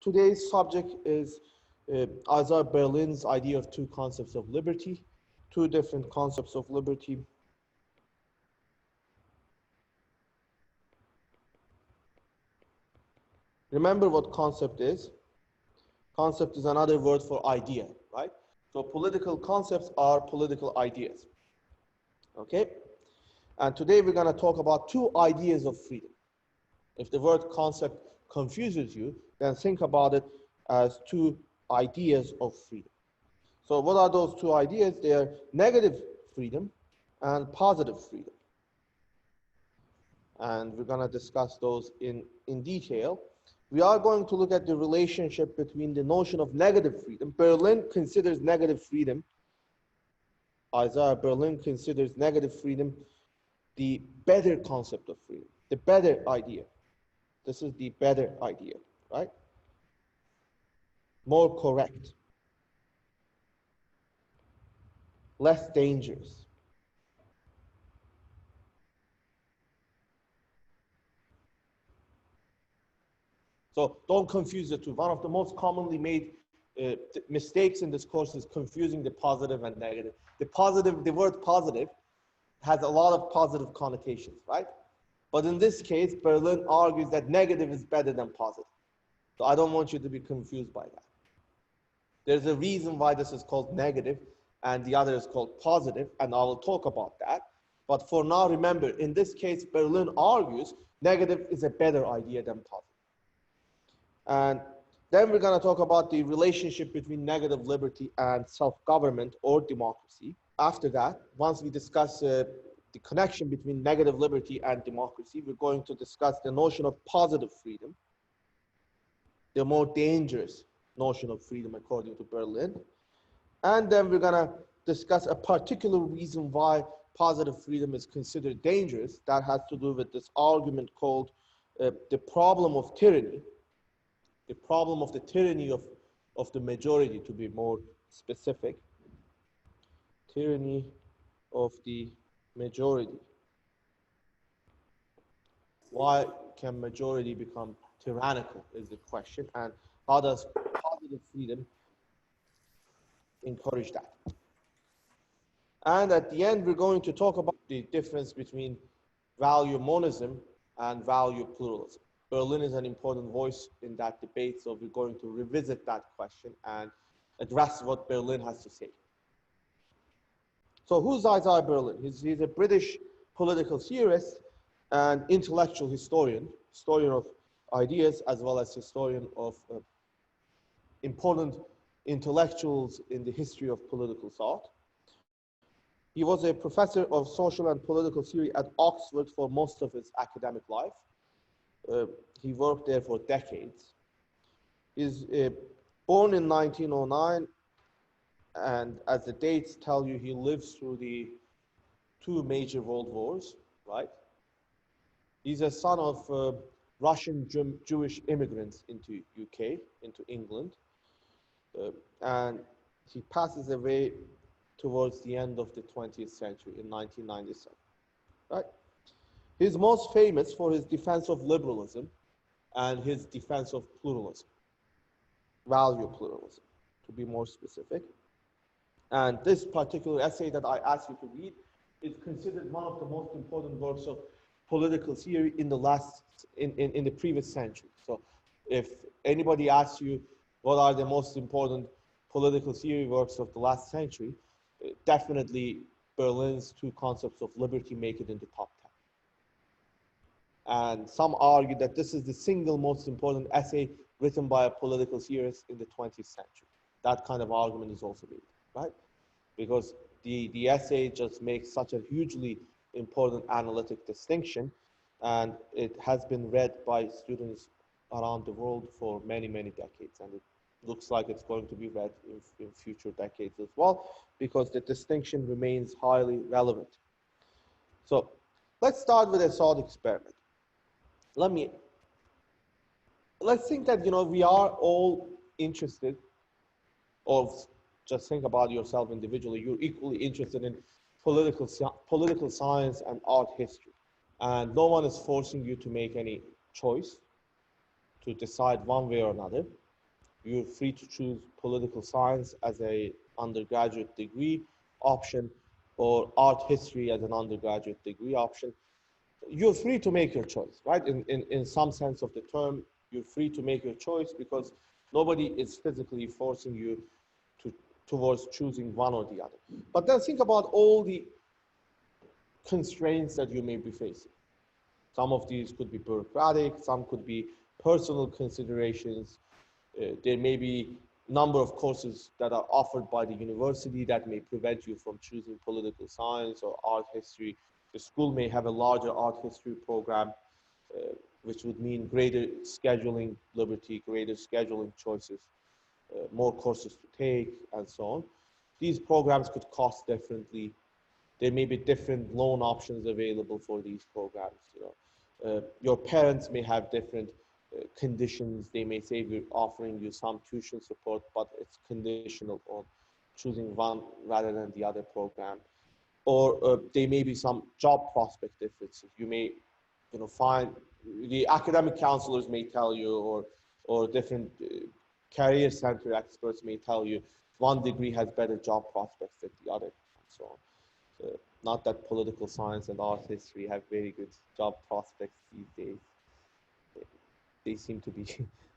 Today's subject is Isaiah Berlin's idea of two concepts of liberty, two different concepts of liberty. Remember what concept is. Concept is another word for idea, right? So political concepts are political ideas. Okay? And today we're going to talk about two ideas of freedom. If the word concept confuses you, then think about it as two ideas of freedom. So what are those two ideas? They are negative freedom and positive freedom. And we're going to discuss those in detail. We are going to look at the relationship between the notion of negative freedom. Berlin considers negative freedom, Isaiah Berlin considers negative freedom the better concept of freedom, the better idea. This is the better idea, right? More correct, less dangerous. So don't confuse the two. One of the most commonly made mistakes in this course is confusing the positive and negative. The word positive has a lot of positive connotations, right? But in this case, Berlin argues that negative is better than positive. So I don't want you to be confused by that. There's a reason why this is called negative and the other is called positive, and I will talk about that. But for now, remember, in this case, Berlin argues negative is a better idea than positive. And then we're going to talk about the relationship between negative liberty and self-government or democracy. After that, once we discuss the connection between negative liberty and democracy, we're going to discuss the notion of positive freedom, the more dangerous notion of freedom according to Berlin. And then we're going to discuss a particular reason why positive freedom is considered dangerous. That has to do with this argument called the problem of tyranny. The problem of the tyranny of the majority, to be more specific. Tyranny of the majority. Why can majority become tyrannical is the question, and how does positive freedom encourage that? And at the end, we're going to talk about the difference between value monism and value pluralism. Berlin is an important voice in that debate, so we're going to revisit that question and address what Berlin has to say. So who's Isaiah Berlin? He's a British political theorist and intellectual historian of ideas, as well as historian of important intellectuals in the history of political thought. He was a professor of social and political theory at Oxford for most of his academic life. He worked there for decades. He's born in 1909, and as the dates tell you, he lives through the two major world wars, right? He's a son of Russian Jewish immigrants into UK, into England, and he passes away towards the end of the 20th century in 1997, right? He's most famous for his defense of liberalism and his defense of pluralism, value pluralism, to be more specific. And this particular essay that I asked you to read is considered one of the most important works of political theory in the previous century. So if anybody asks you what are the most important political theory works of the last century, definitely Berlin's two concepts of liberty make it in the top 10. And some argue that this is the single most important essay written by a political theorist in the 20th century. That kind of argument is also made, right? Because the essay just makes such a hugely important analytic distinction, and it has been read by students around the world for many, many decades, and it looks like it's going to be read in future decades as well, because the distinction remains highly relevant. So let's start with a thought experiment. Let's think that, we are all interested, or just think about yourself individually, you're equally interested in political science and art history. And no one is forcing you to make any choice to decide one way or another. You're free to choose political science as a undergraduate degree option or art history as an undergraduate degree option. You're free to make your choice, right? In some sense of the term, you're free to make your choice because nobody is physically forcing you to, towards choosing one or the other. But then think about all the constraints that you may be facing. Some of these could be bureaucratic, some could be personal considerations. There may be number of courses that are offered by the university that may prevent you from choosing political science or art history. The school may have a larger art history program, which would mean greater scheduling liberty, greater scheduling choices, more courses to take, and so on. These programs could cost differently. There may be different loan options available for these programs. Your parents may have different conditions. They may say we're offering you some tuition support, but it's conditional on choosing one rather than the other program. Or there may be some job prospect differences. You may, find the academic counselors may tell you, or different career center experts may tell you one degree has better job prospects than the other, and so on. Not that political science and art history have very good job prospects these days. They seem to be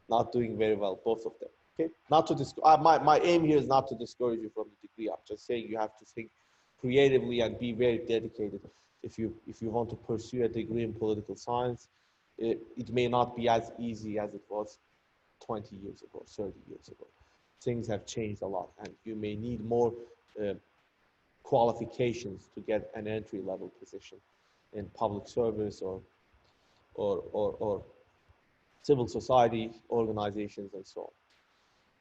not doing very well, both of them. Okay, not to my aim here is not to discourage you from the degree. I'm just saying you have to think creatively and be very dedicated. If you want to pursue a degree in political science, it may not be as easy as it was 20 years ago, 30 years ago. Things have changed a lot, and you may need more qualifications to get an entry-level position in public service or civil society organizations and so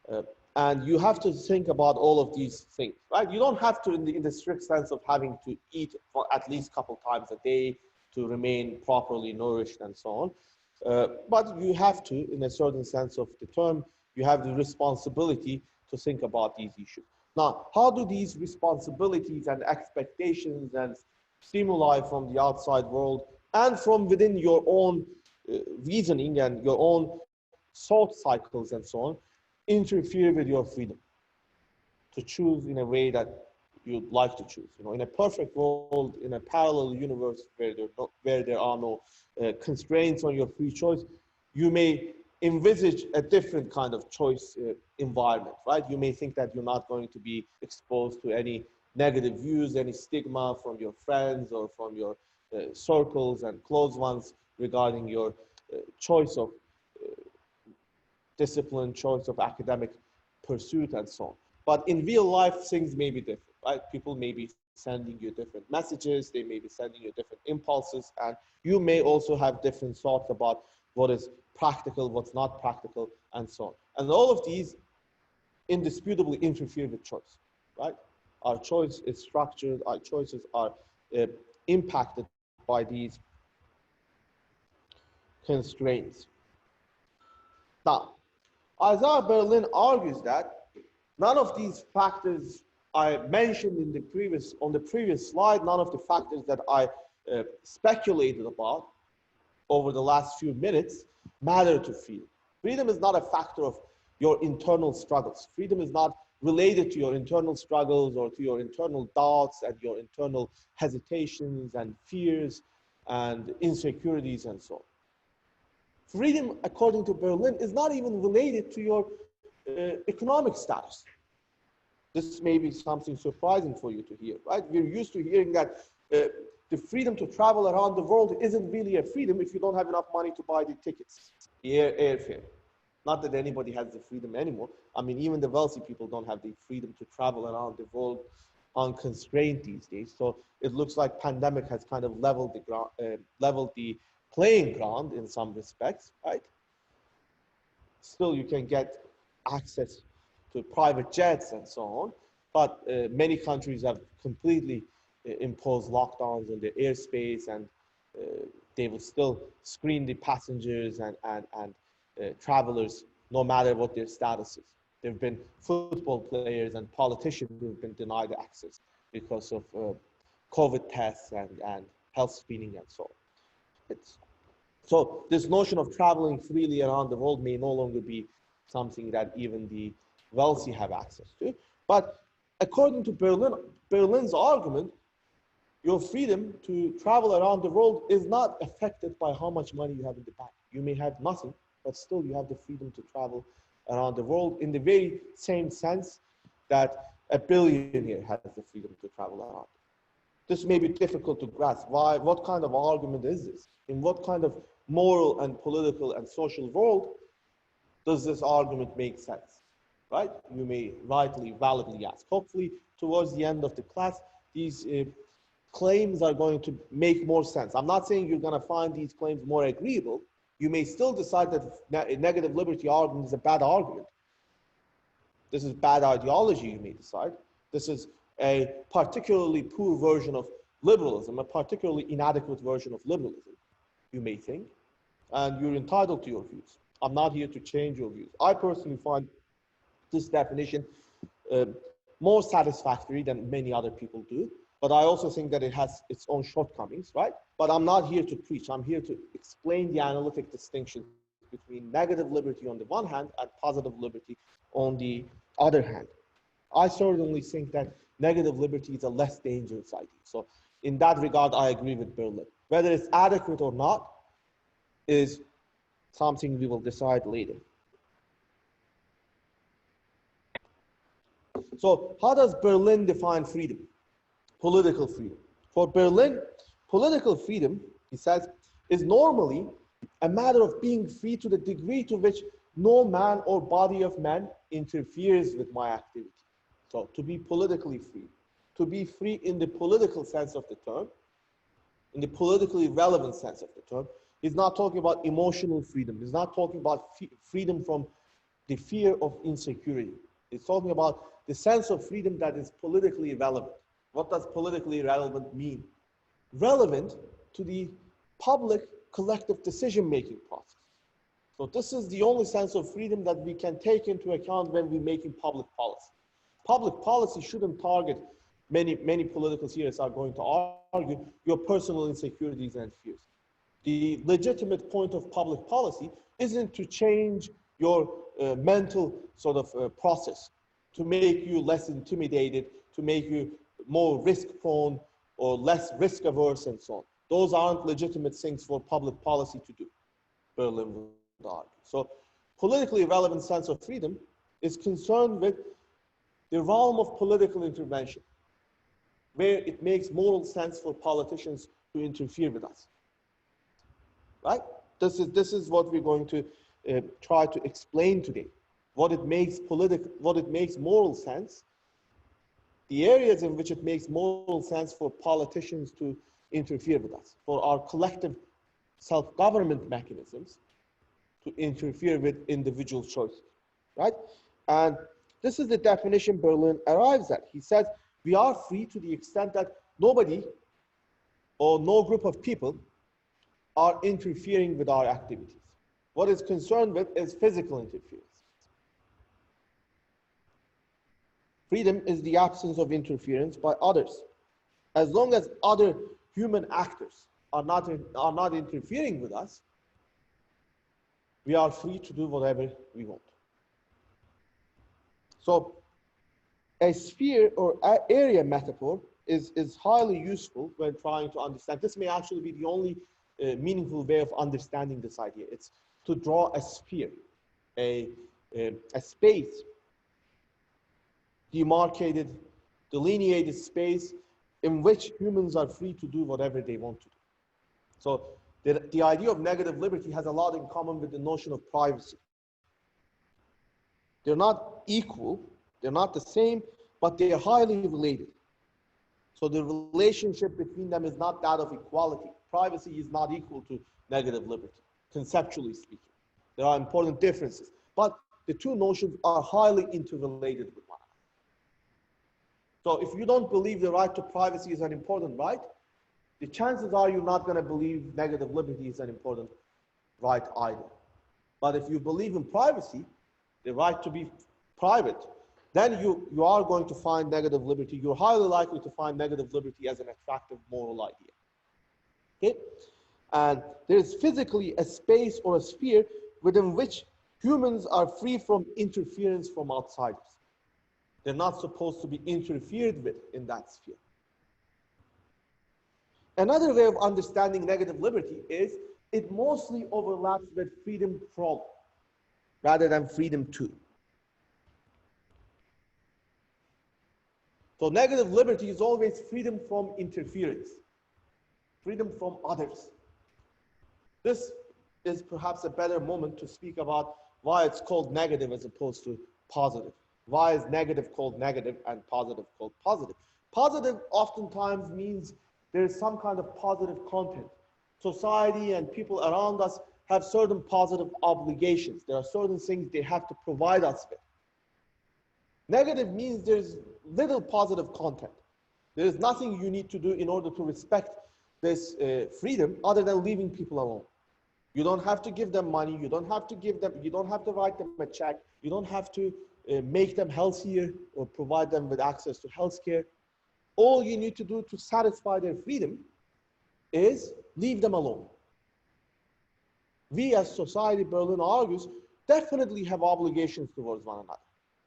on. And you have to think about all of these things, right? You don't have to, in the strict sense of having to eat for at least a couple times a day to remain properly nourished and so on. But you have to, in a certain sense of the term, you have the responsibility to think about these issues. Now, how do these responsibilities and expectations and stimuli from the outside world and from within your own reasoning and your own thought cycles and so on interfere with your freedom to choose in a way that you'd like to choose? In a perfect world, in a parallel universe where there are no constraints on your free choice, you may envisage a different kind of choice environment, right? You may think that you're not going to be exposed to any negative views, any stigma from your friends or from your circles and close ones regarding your choice of discipline, choice of academic pursuit, and so on. But in real life, things may be different, right? People may be sending you different messages, they may be sending you different impulses, and you may also have different thoughts about what is practical, what's not practical, and so on. And all of these indisputably interfere with choice, right? Our choice is structured, our choices are impacted by these constraints. Now, Isaiah Berlin argues that none of these factors I mentioned on the previous slide, none of the factors that I speculated about over the last few minutes matter to freedom. Freedom is not a factor of your internal struggles. Freedom is not related to your internal struggles or to your internal doubts and your internal hesitations and fears and insecurities and so on. Freedom, according to Berlin, is not even related to your economic status. This may be something surprising for you to hear, right? We're used to hearing that the freedom to travel around the world isn't really a freedom if you don't have enough money to buy the tickets, the airfare. Not that anybody has the freedom anymore. I mean, even the wealthy people don't have the freedom to travel around the world unconstrained these days. So it looks like pandemic has kind of leveled the playing ground in some respects, right? Still, you can get access to private jets and so on, but many countries have completely imposed lockdowns on their airspace, and they will still screen the passengers and travelers no matter what their status is. There have been football players and politicians who have been denied access because of COVID tests and health screening and so on. So this notion of traveling freely around the world may no longer be something that even the wealthy have access to. But according to Berlin's argument, your freedom to travel around the world is not affected by how much money you have in the bank. You may have nothing, but still you have the freedom to travel around the world in the very same sense that a billionaire has the freedom to travel around. This may be difficult to grasp. Why? What kind of argument is this? In what kind of moral and political and social world does this argument make sense? Right? You may rightly, validly ask. Hopefully, towards the end of the class, these claims are going to make more sense. I'm not saying you're going to find these claims more agreeable. You may still decide that a negative liberty argument is a bad argument. This is bad ideology, you may decide. This is a particularly poor version of liberalism, a particularly inadequate version of liberalism, you may think, and you're entitled to your views. I'm not here to change your views. I personally find this definition more satisfactory than many other people do, but I also think that it has its own shortcomings, right? But I'm not here to preach. I'm here to explain the analytic distinction between negative liberty on the one hand and positive liberty on the other hand. I certainly think that negative liberty is a less dangerous idea. So in that regard, I agree with Berlin. Whether it's adequate or not is something we will decide later. So how does Berlin define freedom? Political freedom. For Berlin, political freedom, he says, is normally a matter of being free to the degree to which no man or body of men interferes with my activity. So to be politically free, to be free in the political sense of the term, in the politically relevant sense of the term, he's not talking about emotional freedom. He's not talking about freedom from the fear of insecurity. He's talking about the sense of freedom that is politically relevant. What does politically relevant mean? Relevant to the public collective decision-making process. So this is the only sense of freedom that we can take into account when we're making public policy. Public policy shouldn't target, many political theorists are going to argue, your personal insecurities and fears. The legitimate point of public policy isn't to change your mental sort of process, to make you less intimidated, to make you more risk-prone or less risk-averse and so on. Those aren't legitimate things for public policy to do, Berlin would argue. So politically relevant sense of freedom is concerned with the realm of political intervention, where it makes moral sense for politicians to interfere with us, right? This is what we're going to try to explain today. What it makes moral sense, the areas in which it makes moral sense for politicians to interfere with us, for our collective self-government mechanisms to interfere with individual choices, right? And this is the definition Berlin arrives at. He says, we are free to the extent that nobody or no group of people are interfering with our activities. What is concerned with is physical interference. Freedom is the absence of interference by others. As long as other human actors are not interfering with us, we are free to do whatever we want. So a sphere or area metaphor is highly useful when trying to understand. This may actually be the only meaningful way of understanding this idea. It's to draw a sphere, a space, demarcated, delineated space in which humans are free to do whatever they want to do. So the idea of negative liberty has a lot in common with the notion of privacy. They're not equal, they're not the same, but they are highly related. So the relationship between them is not that of equality. Privacy is not equal to negative liberty, conceptually speaking. There are important differences, but the two notions are highly interrelated with one another. So if you don't believe the right to privacy is an important right, the chances are you're not going to believe negative liberty is an important right either. But if you believe in privacy, the right to be private, then you are going to find negative liberty. You're highly likely to find negative liberty as an attractive moral idea. Okay? And there is physically a space or a sphere within which Humans are free from interference from outsiders. They're not supposed to be interfered with in that sphere. Another way of understanding negative liberty is it mostly overlaps with freedom from rather than freedom to. So negative liberty is always freedom from interference, freedom from others. This is perhaps a better moment to speak about why it's called negative as opposed to positive. Why is negative called negative and positive called positive? Positive oftentimes means there is some kind of positive content. Society and people around us have certain positive obligations. There are certain things they have to provide us with. Negative means there's little positive content. There is nothing you need to do in order to respect this freedom other than leaving people alone. You don't have to give them money. You don't have to write them a check. You don't have to make them healthier or provide them with access to healthcare. All you need to do to satisfy their freedom is leave them alone. We as society, Berlin argues, definitely have obligations towards one another.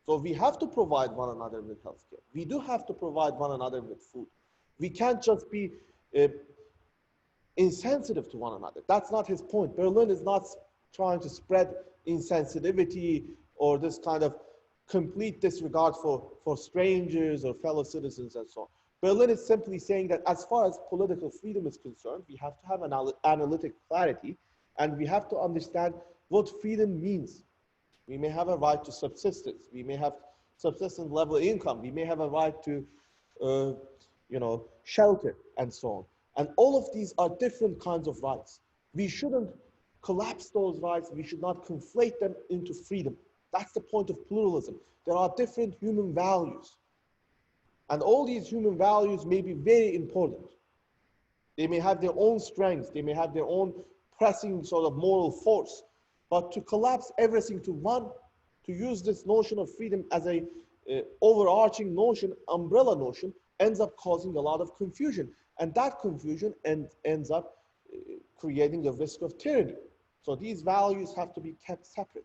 So we have to provide one another with healthcare. We do have to provide one another with food. We can't just be insensitive to one another. That's not his point. Berlin is not trying to spread insensitivity or this kind of complete disregard for strangers or fellow citizens and so on. Berlin is simply saying that as far as political freedom is concerned, we have to have an analytic clarity and we have to understand what freedom means. We may have a right to subsistence. We may have subsistence level income. We may have a right to, shelter and so on. And all of these are different kinds of rights. We shouldn't collapse those rights. We should not conflate them into freedom. That's the point of pluralism. There are different human values. And all these human values may be very important. They may have their own strengths. They may have their own pressing sort of moral force. But to collapse everything to one, to use this notion of freedom as a overarching notion, umbrella notion, ends up causing a lot of confusion. And that confusion ends up creating a risk of tyranny. So these values have to be kept separate.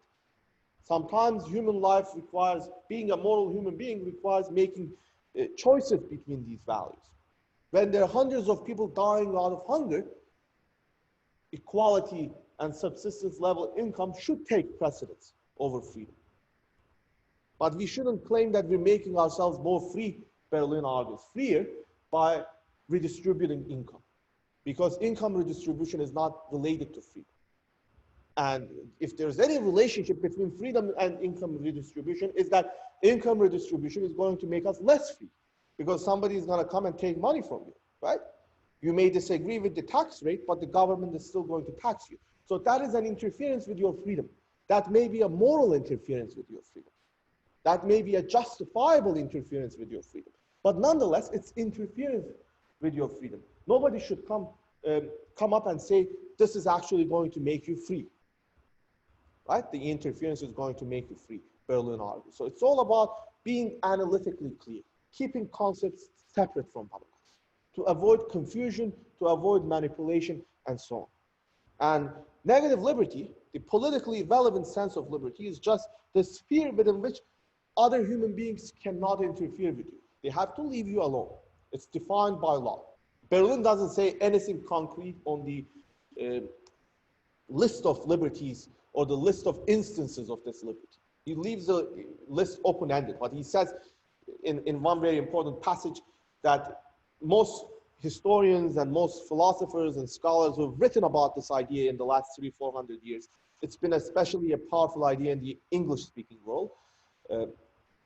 Sometimes human life requires, being a moral human being requires making choices between these values. When there are hundreds of people dying out of hunger, equality and subsistence level income should take precedence over freedom. But we shouldn't claim that we're making ourselves more free, Berlin argues, freer by redistributing income. Because income redistribution is not related to freedom. And if there's any relationship between freedom and income redistribution, is that income redistribution is going to make us less free because somebody is going to come and take money from you, right? You may disagree with the tax rate, but the government is still going to tax you. So that is an interference with your freedom. That may be a moral interference with your freedom. That may be a justifiable interference with your freedom. But nonetheless, it's interference with your freedom. Nobody should come up and say, this is actually going to make you free. Right? The interference is going to make you free, Berlin argues. So it's all about being analytically clear, keeping concepts separate from one another, to avoid confusion, to avoid manipulation, and so on. And negative liberty, the politically relevant sense of liberty, is just the sphere within which other human beings cannot interfere with you. They have to leave you alone. It's defined by law. Berlin doesn't say anything concrete on the list of liberties or the list of instances of this liberty. He leaves the list open-ended, but he says in one very important passage that most historians and most philosophers and scholars who have written about this idea in the last 300-400 years, it's been especially a powerful idea in the English-speaking world.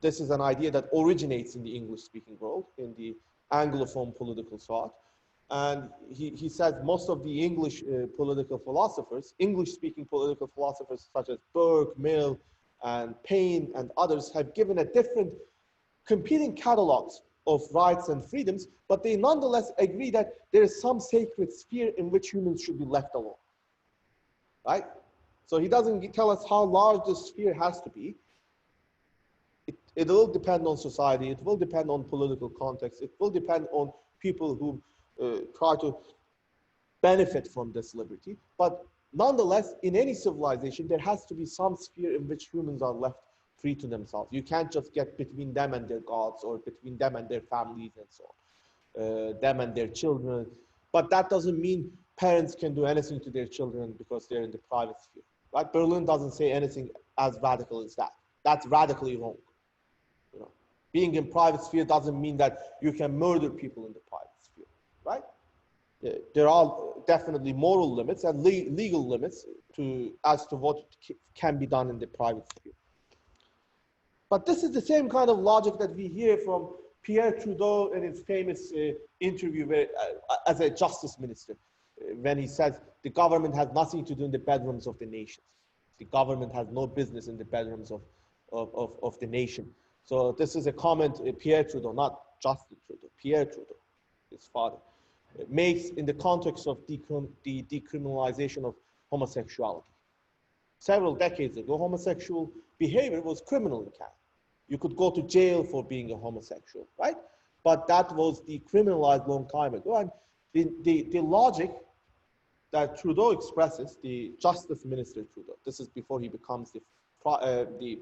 This is an idea that originates in the English-speaking world, in the Anglophone political thought. And he says most of the English political philosophers, English-speaking political philosophers such as Burke, Mill, and Paine, and others have given a different competing catalogs of rights and freedoms, but they nonetheless agree that there is some sacred sphere in which humans should be left alone, right? So he doesn't tell us how large this sphere has to be. It will depend on society, it will depend on political context, it will depend on people who try to benefit from this liberty. But nonetheless, in any civilization, there has to be some sphere in which humans are left free to themselves. You can't just get between them and their gods, or between them and their families and so on, them and their children. But that doesn't mean parents can do anything to their children because they're in the private sphere, right? Berlin doesn't say anything as radical as that. That's radically wrong. You know, being in private sphere doesn't mean that you can murder people in the private sphere, right? There are definitely moral limits and legal limits as to what can be done in the private sphere. But this is the same kind of logic that we hear from Pierre Trudeau in his famous interview as a justice minister, when he says the government has nothing to do in the bedrooms of the nations. The government has no business in the bedrooms of the nation. So this is a comment Pierre Trudeau, not Justin Trudeau, Pierre Trudeau, his father, makes in the context of the decriminalization of homosexuality. Several decades ago, homosexual behavior was criminal in Canada. You could go to jail for being a homosexual, right? But that was decriminalized long time ago. And the logic that Trudeau expresses, the Justice Minister Trudeau, this is before he becomes the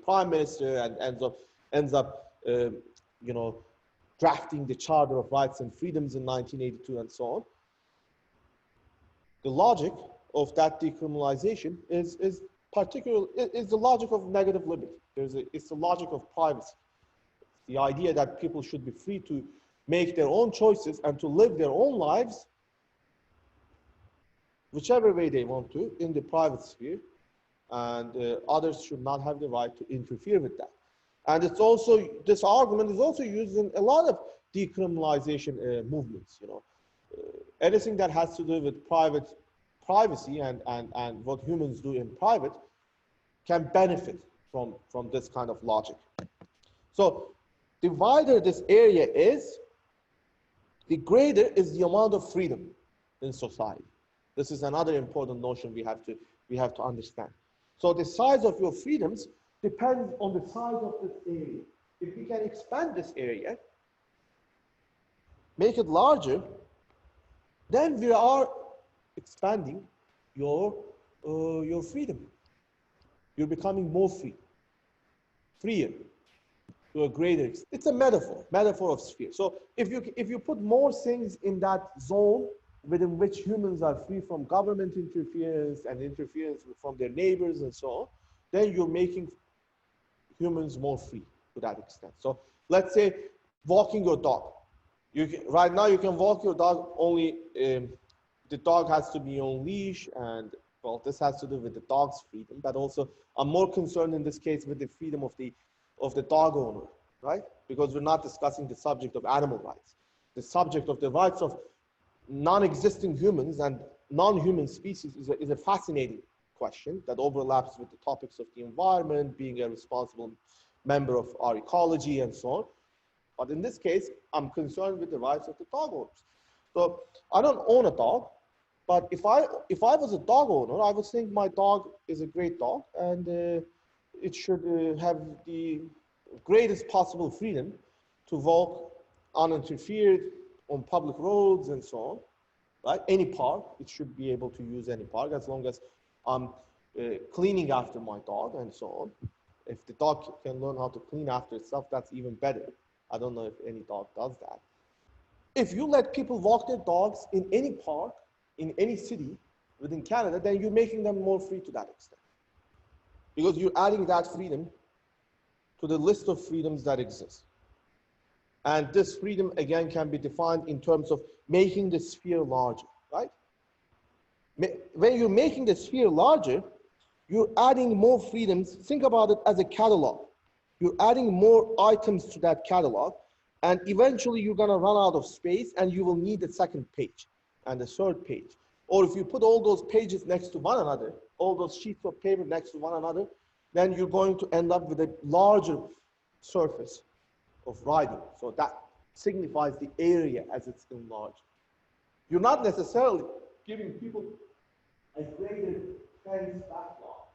Prime Minister and ends up you know, drafting the Charter of Rights and Freedoms in 1982 and so on. The logic of that decriminalization is the logic of negative limit. It's the logic of privacy. It's the idea that people should be free to make their own choices and to live their own lives whichever way they want to in the private sphere, and others should not have the right to interfere with that. And it's also, this argument is also used in a lot of decriminalization movements. You know, anything that has to do with privacy and what humans do in private can benefit from this kind of logic. So the wider this area is, the greater is the amount of freedom in society. This is another important notion we have to understand. So the size of your freedoms depends on the size of this area. If we can expand this area, make it larger, then we are expanding your freedom. You're becoming more free, freer to a greater extent. It's a metaphor of sphere. So if you put more things in that zone within which humans are free from government interference and interference from their neighbors and so on, then you're making humans more free to that extent. So let's say walking your dog. Right now you can walk your dog only, the dog has to be on leash, and well, this has to do with the dog's freedom, but also I'm more concerned in this case with the freedom of the dog owner, right? Because we're not discussing the subject of animal rights. The subject of the rights of non-existing humans and non-human species is a fascinating question that overlaps with the topics of the environment, being a responsible member of our ecology and so on. But in this case, I'm concerned with the rights of the dog owners. So I don't own a dog, but if I was a dog owner, I would think my dog is a great dog, and it should have the greatest possible freedom to walk uninterfered on public roads and so on, right? Any park, it should be able to use any park as long as I'm cleaning after my dog and so on. If the dog can learn how to clean after itself, that's even better. I don't know if any dog does that. If you let people walk their dogs in any park, in any city within Canada, then you're making them more free to that extent. Because you're adding that freedom to the list of freedoms that exist. And this freedom, again, can be defined in terms of making the sphere larger, right? When you're making the sphere larger, you're adding more freedoms. Think about it as a catalog. You're adding more items to that catalog, and eventually you're gonna run out of space and you will need a second page and a third page. Or if you put all those pages next to one another, all those sheets of paper next to one another, then you're going to end up with a larger surface of writing. So that signifies the area as it's enlarged. You're not necessarily giving people a greater dense backlog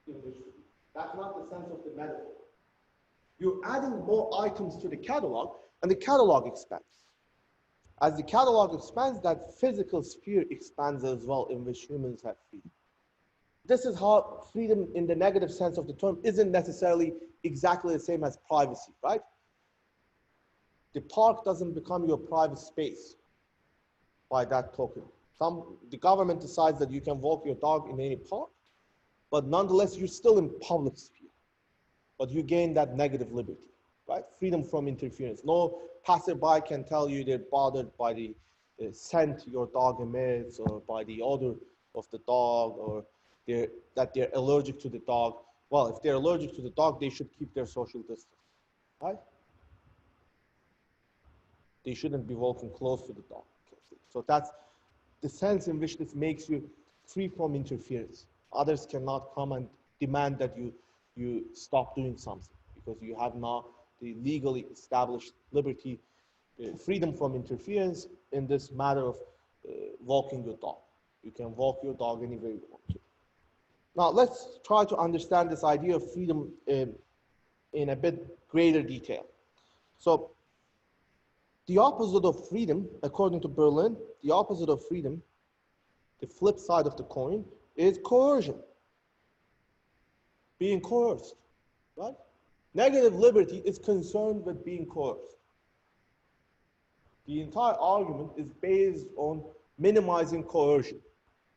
in which to be. That's not the sense of the metaphor. You're adding more items to the catalog, and the catalog expands. As the catalog expands, that physical sphere expands as well, in which humans have freedom. this is how freedom in the negative sense of the term isn't necessarily exactly the same as privacy, right? The park doesn't become your private space by that token. The government decides that you can walk your dog in any park, but nonetheless, you're still in public sphere, but you gain that negative liberty, right? Freedom from interference. No passerby can tell you they're bothered by the scent your dog emits, or by the odor of the dog, or that they're allergic to the dog. Well, if they're allergic to the dog, they should keep their social distance, right? They shouldn't be walking close to the dog. So that's the sense in which this makes you free from interference. Others cannot come and demand that you stop doing something, because you have now the legally established liberty, freedom from interference in this matter of walking your dog. You can walk your dog anywhere you want to. Now let's try to understand this idea of freedom in a bit greater detail. So the opposite of freedom, according to Berlin, the opposite of freedom, the flip side of the coin, is coercion. Being coerced, right? Negative liberty is concerned with being coerced. The entire argument is based on minimizing coercion.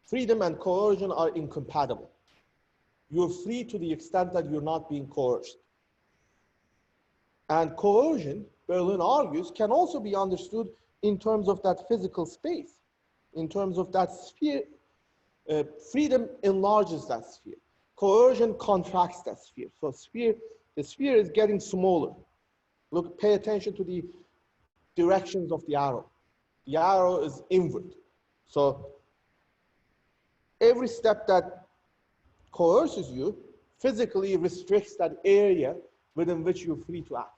Freedom and coercion are incompatible. You're free to the extent that you're not being coerced. And coercion, Berlin argues, can also be understood in terms of that physical space, in terms of that sphere. Freedom enlarges that sphere. Coercion contracts that sphere. So the sphere is getting smaller. Look, pay attention to the directions of the arrow. The arrow is inward. So every step that coerces you physically restricts that area within which you're free to act.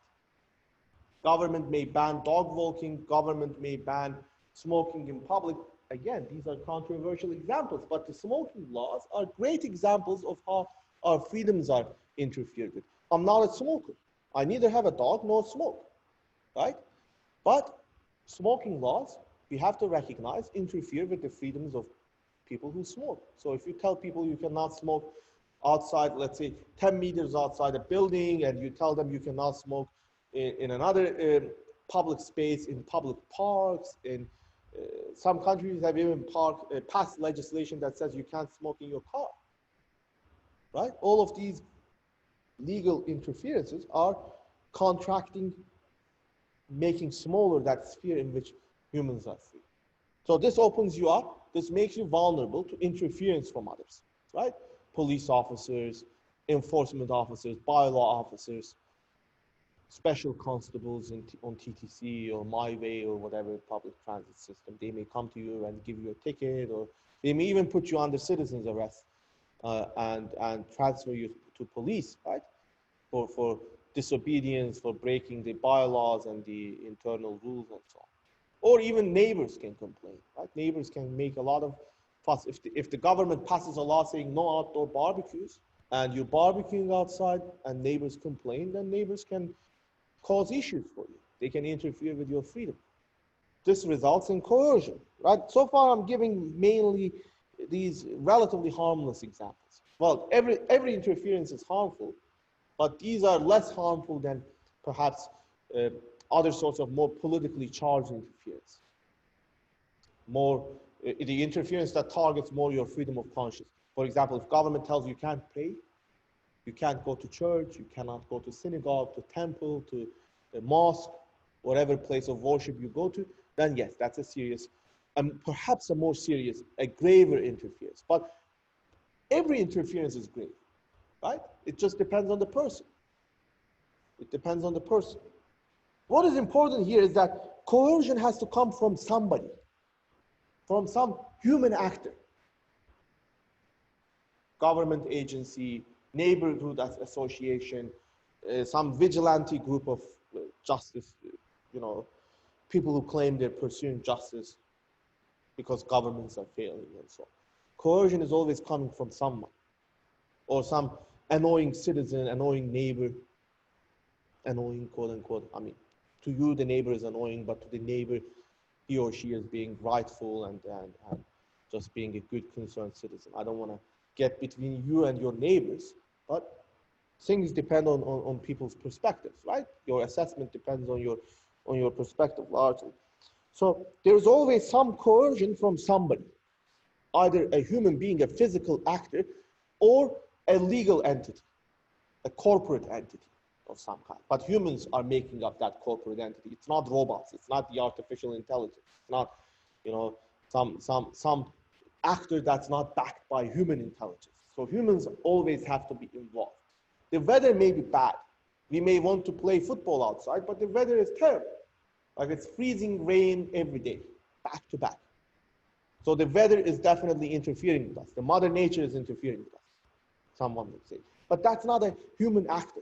Government may ban dog walking, government may ban smoking in public. Again, these are controversial examples, but the smoking laws are great examples of how our freedoms are interfered with. I'm not a smoker. I neither have a dog nor smoke, right? But smoking laws, we have to recognize, interfere with the freedoms of people who smoke. So if you tell people you cannot smoke outside, let's say 10 meters outside a building, and you tell them you cannot smoke in another public space, in public parks, in some countries have even passed legislation that says you can't smoke in your car, right? All of these legal interferences are contracting, making smaller that sphere in which humans are free. So this opens you up, this makes you vulnerable to interference from others, right? Police officers, enforcement officers, bylaw officers, special constables on TTC or MyWay or whatever public transit system. They may come to you and give you a ticket, or they may even put you under citizen's arrest and transfer you to police, right? For disobedience, for breaking the bylaws and the internal rules and so on. Or even neighbors can complain, right? Neighbors can make a lot of fuss. If the government passes a law saying no outdoor barbecues, and you're barbecuing outside and neighbors complain, then neighbors can cause issues for you. They can interfere with your freedom. This results in coercion, right? So far, I'm giving mainly these relatively harmless examples. Well, every interference is harmful, but these are less harmful than perhaps other sorts of more politically charged interference. The interference that targets more your freedom of conscience. For example, if government tells you can't pray, you can't go to church, you cannot go to synagogue, to temple, to a mosque, whatever place of worship you go to, then yes, that's a serious, perhaps a more serious, a graver interference. But every interference is grave, right? It just depends on the person. It depends on the person. What is important here is that coercion has to come from somebody, from some human actor, government agency, neighborhood association, some vigilante group of justice, people who claim they're pursuing justice because governments are failing and so on. Coercion is always coming from someone, or some annoying citizen, annoying neighbor, annoying, quote unquote. I mean, to you, the neighbor is annoying, but to the neighbor, he or she is being rightful and just being a good, concerned citizen. I don't want to get between you and your neighbors, but things depend on people's perspectives, right? Your assessment depends on your perspective largely. So there's always some coercion from somebody, either a human being, a physical actor, or a legal entity, a corporate entity of some kind. But humans are making up that corporate entity. It's not robots. It's not the artificial intelligence. It's not, some actor that's not backed by human intelligence. So humans always have to be involved. The weather may be bad. We may want to play football outside, but the weather is terrible. Like it's freezing rain every day, back to back. So the weather is definitely interfering with us. The mother nature is interfering with us, someone would say. But that's not a human actor.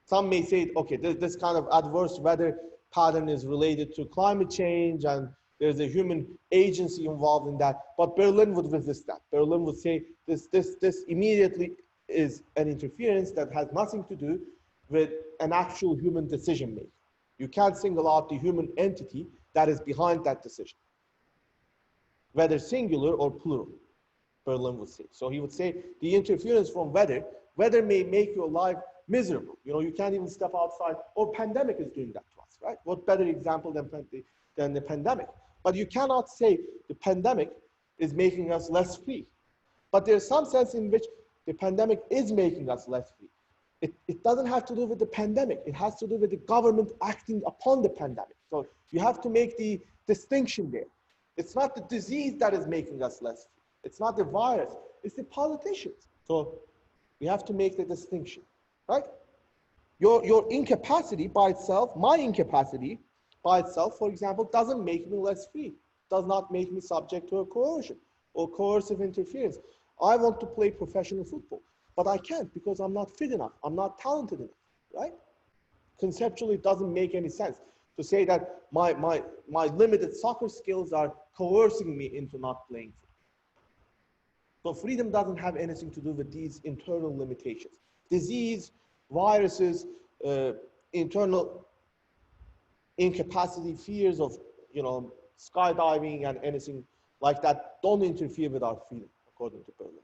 Some may say, okay, this kind of adverse weather pattern is related to climate change and there's a human agency involved in that. But Berlin would resist that. Berlin would say this immediately is an interference that has nothing to do with an actual human decision making. You can't single out the human entity that is behind that decision, whether singular or plural, Berlin would say. So he would say the interference from weather may make your life miserable. You can't even step outside, or pandemic is doing that to us, right? What better example than the pandemic? But you cannot say the pandemic is making us less free. But there's some sense in which the pandemic is making us less free. It doesn't have to do with the pandemic. It has to do with the government acting upon the pandemic. So you have to make the distinction there. It's not the disease that is making us less free. It's not the virus. It's the politicians. So we have to make the distinction, right? Your incapacity by itself, my incapacity by itself, for example, doesn't make me less free. Does not make me subject to a coercion or coercive interference. I want to play professional football, but I can't because I'm not fit enough. I'm not talented enough, right? Conceptually, it doesn't make any sense to say that my limited soccer skills are coercing me into not playing football. So freedom doesn't have anything to do with these internal limitations. Disease, viruses, internal incapacity, fears of skydiving and anything like that don't interfere with our freedom, according to Berlin.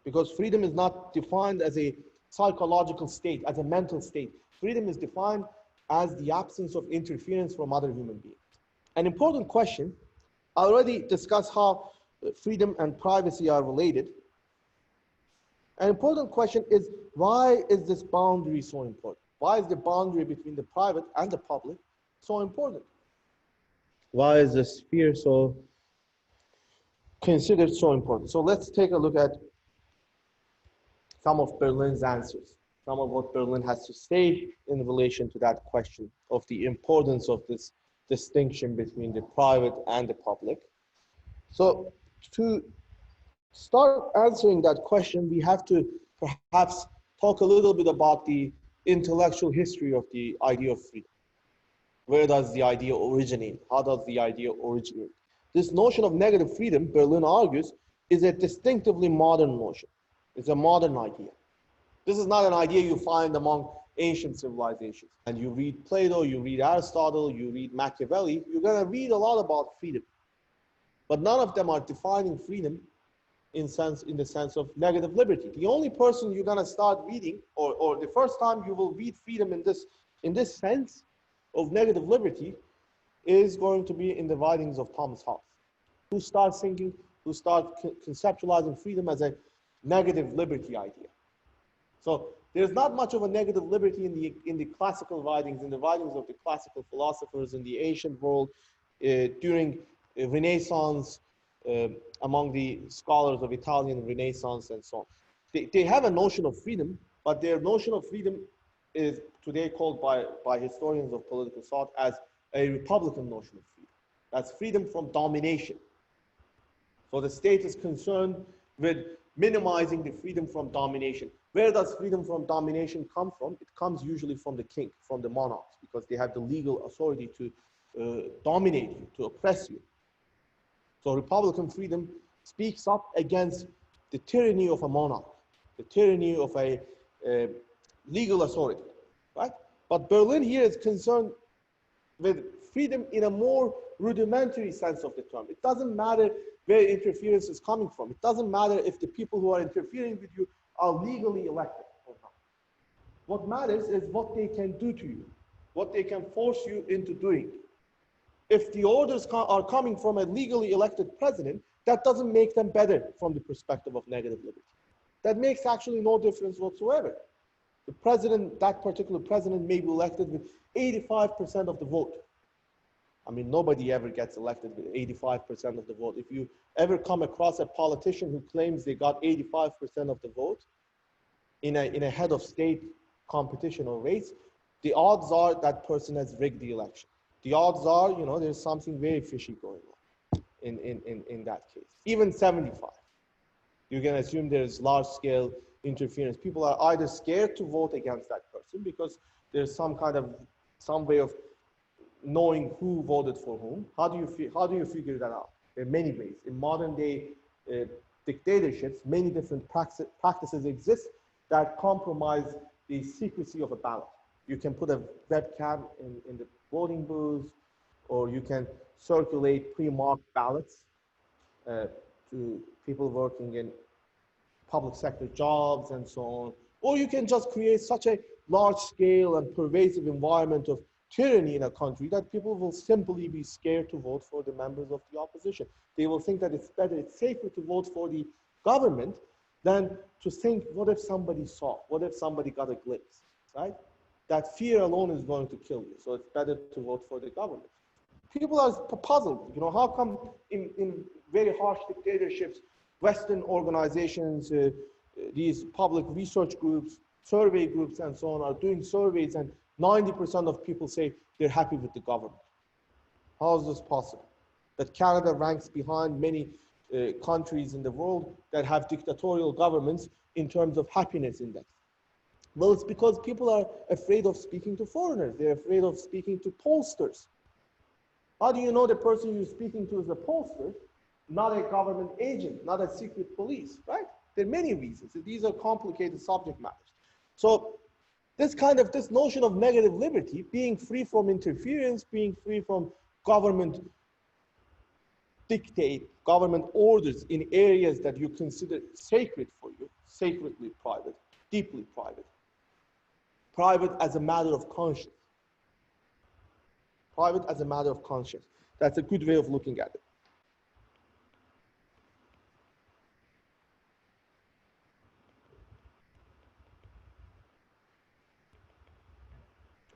Because freedom is not defined as a psychological state, as a mental state. Freedom is defined as the absence of interference from other human beings. An important question, I already discussed how freedom and privacy are related. An important question is, why is this boundary so important? Why is the boundary between the private and the public so important? Why is the sphere so considered so important? So let's take a look at some of Berlin's answers, some of what Berlin has to say in relation to that question of the importance of this distinction between the private and the public. So to start answering that question, we have to perhaps talk a little bit about the intellectual history of the idea of freedom. Where does the idea originate? How does the idea originate? This notion of negative freedom, Berlin argues, is a distinctively modern notion. It's a modern idea. This is not an idea you find among ancient civilizations. And you read Plato, you read Aristotle, you read Machiavelli, you're going to read a lot about freedom. But none of them are defining freedom in the sense of negative liberty. The only person you're going to start reading, or the first time you will read freedom in this sense of negative liberty, is going to be in the writings of Thomas Hobbes, who starts conceptualizing freedom as a negative liberty idea. So there's not much of a negative liberty in the classical writings, in the writings of the classical philosophers in the ancient world during Renaissance, among the scholars of Italian Renaissance and so on. They have a notion of freedom, but their notion of freedom is today called by historians of political thought as a Republican notion of freedom. That's freedom from domination. So the state is concerned with minimizing the freedom from domination. Where does freedom from domination come from? It comes usually from the king, from the monarchs, because they have the legal authority to dominate you, to oppress you. So Republican freedom speaks up against the tyranny of a monarch, the tyranny of a legal authority, right? But Berlin here is concerned with freedom in a more rudimentary sense of the term. It doesn't matter where interference is coming from. It doesn't matter if the people who are interfering with you are legally elected or not. What matters is what they can do to you, what they can force you into doing. If the orders are coming from a legally elected president, that doesn't make them better from the perspective of negative liberty. That makes actually no difference whatsoever. The president, that particular president, may be elected with 85% of the vote. I mean, nobody ever gets elected with 85% of the vote. If you ever come across a politician who claims they got 85% of the vote in a head of state competition or race, the odds are that person has rigged the election. The odds are, you know, there's something very fishy going on in that case. Even 75. You can assume there's large-scale interference. People are either scared to vote against that person because there's some way of knowing who voted for whom. How do you figure that out? There are many ways. In modern day dictatorships, many different practices exist that compromise the secrecy of a ballot. You can put a webcam in the voting booth, or you can circulate pre-marked ballots to people working in public sector jobs and so on. Or you can just create such a large scale and pervasive environment of tyranny in a country that people will simply be scared to vote for the members of the opposition. They will think that it's better, it's safer to vote for the government than to think, what if somebody saw? What if somebody got a glimpse, right? That fear alone is going to kill you. So it's better to vote for the government. People are puzzled, you know, how come in very harsh dictatorships, Western organizations, these public research groups, survey groups and so on are doing surveys and 90% of people say they're happy with the government. How is this possible? That Canada ranks behind many countries in the world that have dictatorial governments in terms of happiness index. Well, it's because people are afraid of speaking to foreigners. They're afraid of speaking to pollsters. How do you know the person you're speaking to is a pollster, not a government agent, not a secret police, right? There are many reasons. These are complicated subject matters. So this notion of negative liberty, being free from interference, being free from government dictate, government orders in areas that you consider sacred for you, sacredly private, deeply private. Private as a matter of conscience. Private as a matter of conscience. That's a good way of looking at it.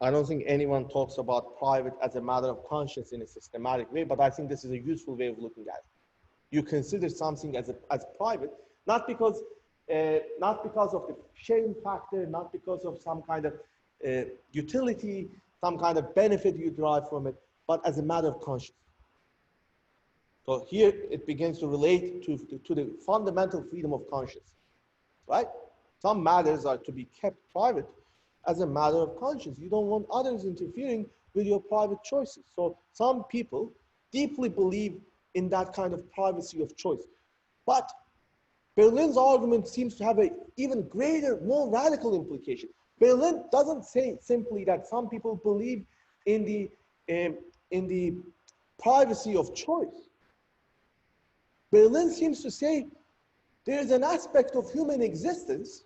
I don't think anyone talks about private as a matter of conscience in a systematic way, but I think this is a useful way of looking at it. You consider something as private, not because of the shame factor, not because of some kind of utility, some kind of benefit you derive from it, but as a matter of conscience. So here it begins to relate to the fundamental freedom of conscience, right? Some matters are to be kept private as a matter of conscience. You don't want others interfering with your private choices. So some people deeply believe in that kind of privacy of choice. But Berlin's argument seems to have an even greater, more radical implication. Berlin doesn't say simply that some people believe in the privacy of choice. Berlin seems to say there's an aspect of human existence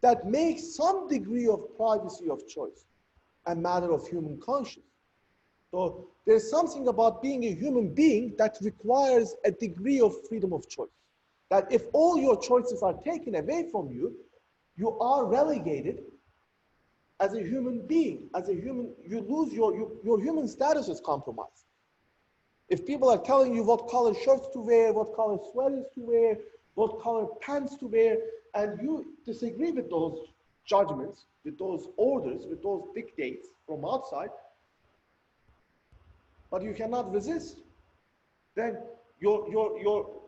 that makes some degree of privacy of choice a matter of human conscience. So there's something about being a human being that requires a degree of freedom of choice. That if all your choices are taken away from you, you are relegated as a human being, as a human, you lose your human status is compromised. If people are telling you what color shirts to wear, what color sweaters to wear, what color pants to wear, and you disagree with those judgments, with those orders, with those dictates from outside, but you cannot resist, then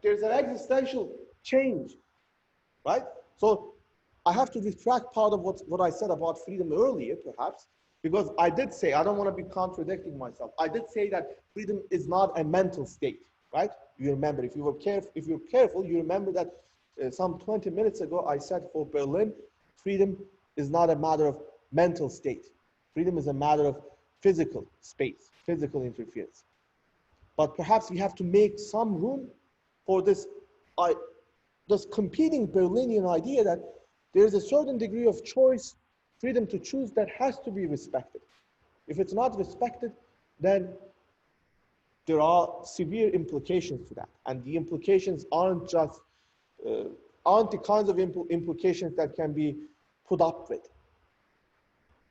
there's an existential change, right? So I have to retract part of what I said about freedom earlier, perhaps, because I did say, I don't want to be contradicting myself. I did say that freedom is not a mental state, right? You remember, if you're careful, you remember that some 20 minutes ago, I said for Berlin, freedom is not a matter of mental state. Freedom is a matter of physical space, physical interference. But perhaps we have to make some room for this competing Berlinian idea that there is a certain degree of choice, freedom to choose, that has to be respected. If it's not respected, then there are severe implications to that. And the implications aren't just, aren't the kinds of implications that can be put up with,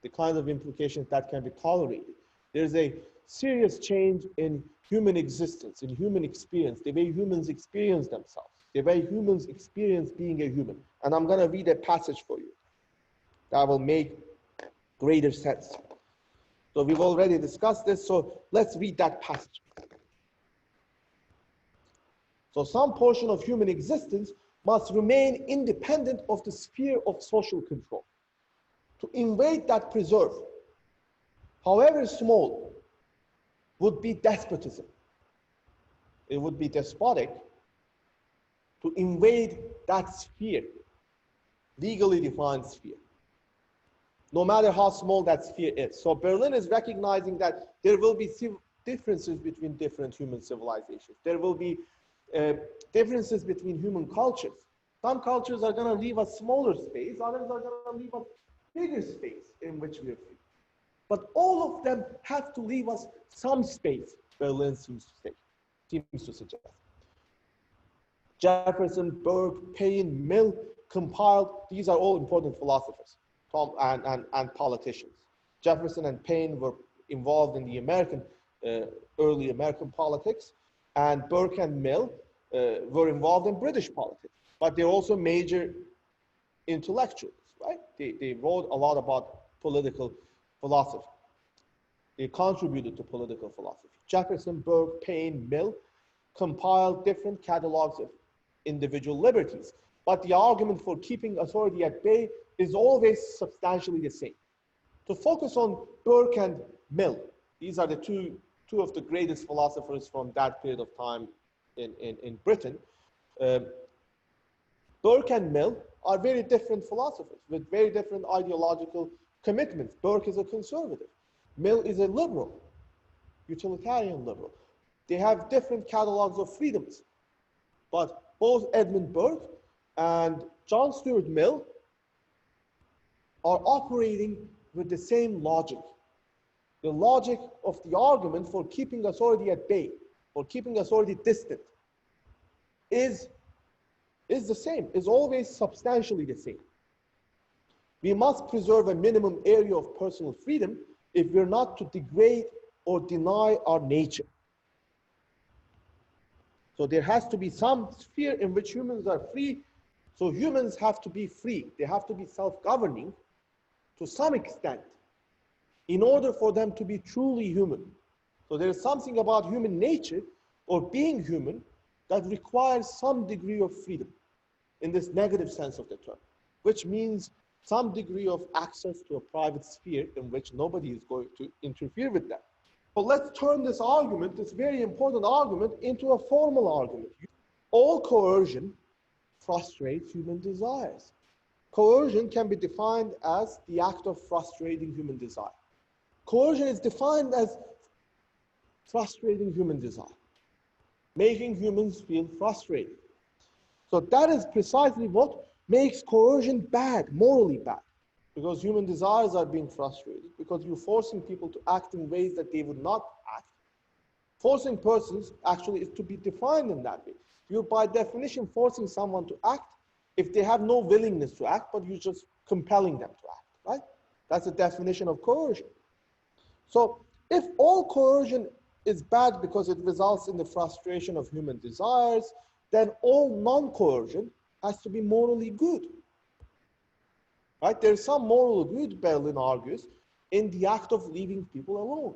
the kinds of implications that can be tolerated. There's a serious change in human existence, in human experience, the way humans experience themselves, the way humans experience being a human. And I'm gonna read a passage for you that will make greater sense. So we've already discussed this, so let's read that passage. So some portion of human existence must remain independent of the sphere of social control. To invade that preserve, however small, would be despotism. It would be despotic to invade that sphere, legally defined sphere, no matter how small that sphere is. So Berlin is recognizing that there will be differences between different human civilizations. There will be differences between human cultures. Some cultures are going to leave us smaller space, others are going to leave us bigger space in which we are free. But all of them have to leave us some space, Berlin seems to suggest. Jefferson, Burke, Paine, Mill compiled, these are all important philosophers and politicians. Jefferson and Paine were involved in the early American politics, and Burke and Mill were involved in British politics. But they're also major intellectuals, right? They wrote a lot about political philosophy. They contributed to political philosophy. Jefferson, Burke, Paine, Mill compiled different catalogs of individual liberties. But the argument for keeping authority at bay is always substantially the same. To focus on Burke and Mill, these are the two of the greatest philosophers from that period of time in Britain. Burke and Mill are very different philosophers with very different ideological commitments. Burke is a conservative. Mill is a liberal, utilitarian liberal. They have different catalogs of freedoms. But both Edmund Burke and John Stuart Mill are operating with the same logic. The logic of the argument for keeping authority at bay, for keeping authority distant, is the same, is always substantially the same. We must preserve a minimum area of personal freedom if we're not to degrade or deny our nature. So there has to be some sphere in which humans are free. So humans have to be free. They have to be self-governing to some extent in order for them to be truly human. So there is something about human nature or being human that requires some degree of freedom in this negative sense of the term, which means some degree of access to a private sphere in which nobody is going to interfere with that. So let's turn this argument, this very important argument, into a formal argument. All coercion frustrates human desires. Coercion can be defined as the act of frustrating human desire. Coercion is defined as frustrating human desire, making humans feel frustrated. So that is precisely what makes coercion bad, morally bad, because human desires are being frustrated, because you're forcing people to act in ways that they would not act. Forcing persons actually is to be defined in that way. You're by definition forcing someone to act if they have no willingness to act, but you're just compelling them to act, right? That's the definition of coercion. So if all coercion is bad because it results in the frustration of human desires, then all non-coercion has to be morally good. Right? There's some moral good, Berlin argues, in the act of leaving people alone.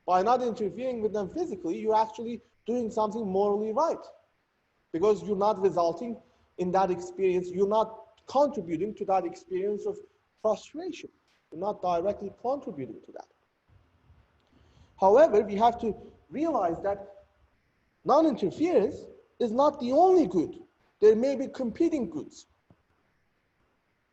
By not interfering with them physically, you're actually doing something morally right, because you're not resulting in that experience, you're not contributing to that experience of frustration. You're not directly contributing to that. However, we have to realize that non-interference is not the only good. There may be competing goods.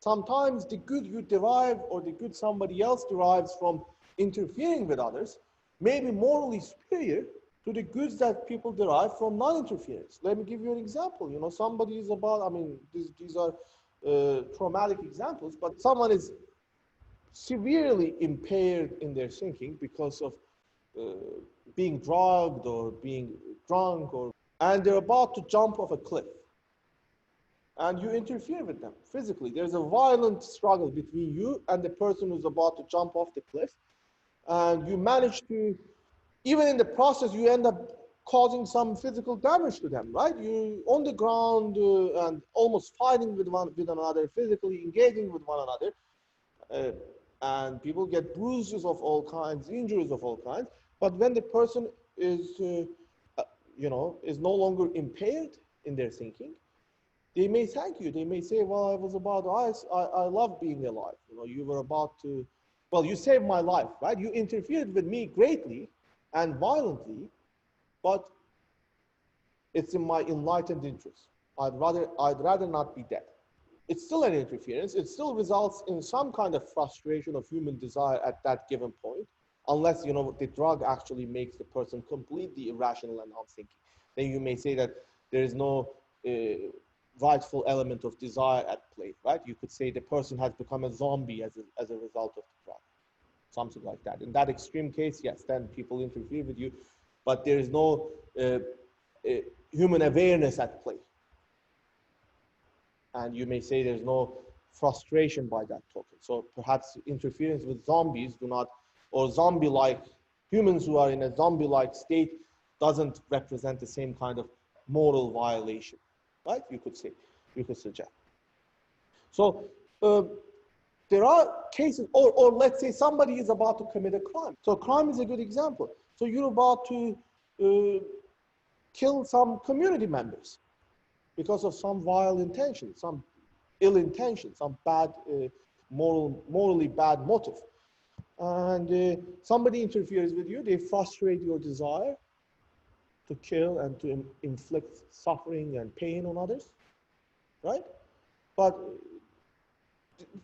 Sometimes the good you derive or the good somebody else derives from interfering with others may be morally superior to the goods that people derive from non-interference. Let me give you an example. You know, somebody is about, I mean, these are traumatic examples, but someone is severely impaired in their thinking because of being drugged or being drunk, and they're about to jump off a cliff. And you interfere with them physically. There's a violent struggle between you and the person who's about to jump off the cliff. And you manage to, even in the process, you end up causing some physical damage to them, right? You on the ground and almost fighting with another, physically engaging with one another. And people get bruises of all kinds, injuries of all kinds. But when the person is, is no longer impaired in their thinking, they may thank you. They may say, well, I was about, I love being alive. You know, you were about to, well, you saved my life, right? You interfered with me greatly and violently, but it's in my enlightened interest. I'd rather not be dead. It's still an interference. It still results in some kind of frustration of human desire at that given point, unless, you know, the drug actually makes the person completely irrational and unthinking. Then you may say that there is no rightful element of desire at play, right? You could say the person has become a zombie as a result of the drug, something like that. In that extreme case, yes, then people interfere with you, but there is no human awareness at play. And you may say there's no frustration by that token. So perhaps interference with zombies do not, or zombie-like, humans who are in a zombie-like state doesn't represent the same kind of moral violation, right? You could say, you could suggest. So there are cases, or let's say somebody is about to commit a crime. So crime is a good example. So you're about to kill some community members because of some vile intention, some ill intention, some bad, morally bad motive. And somebody interferes with you, they frustrate your desire to kill and to inflict suffering and pain on others, right? But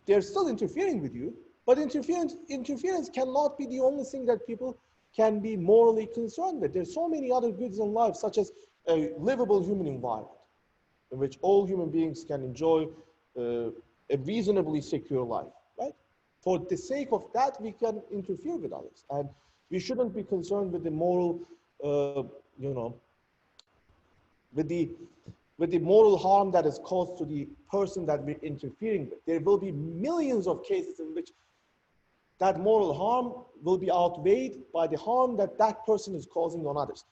they're still interfering with you, but interference cannot be the only thing that people can be morally concerned with. There's so many other goods in life, such as a livable human environment, in which all human beings can enjoy a reasonably secure life, right? For the sake of that, we can interfere with others. And we shouldn't be concerned with the moral, with the moral harm that is caused to the person that we're interfering with. There will be millions of cases in which that moral harm will be outweighed by the harm that that person is causing on others.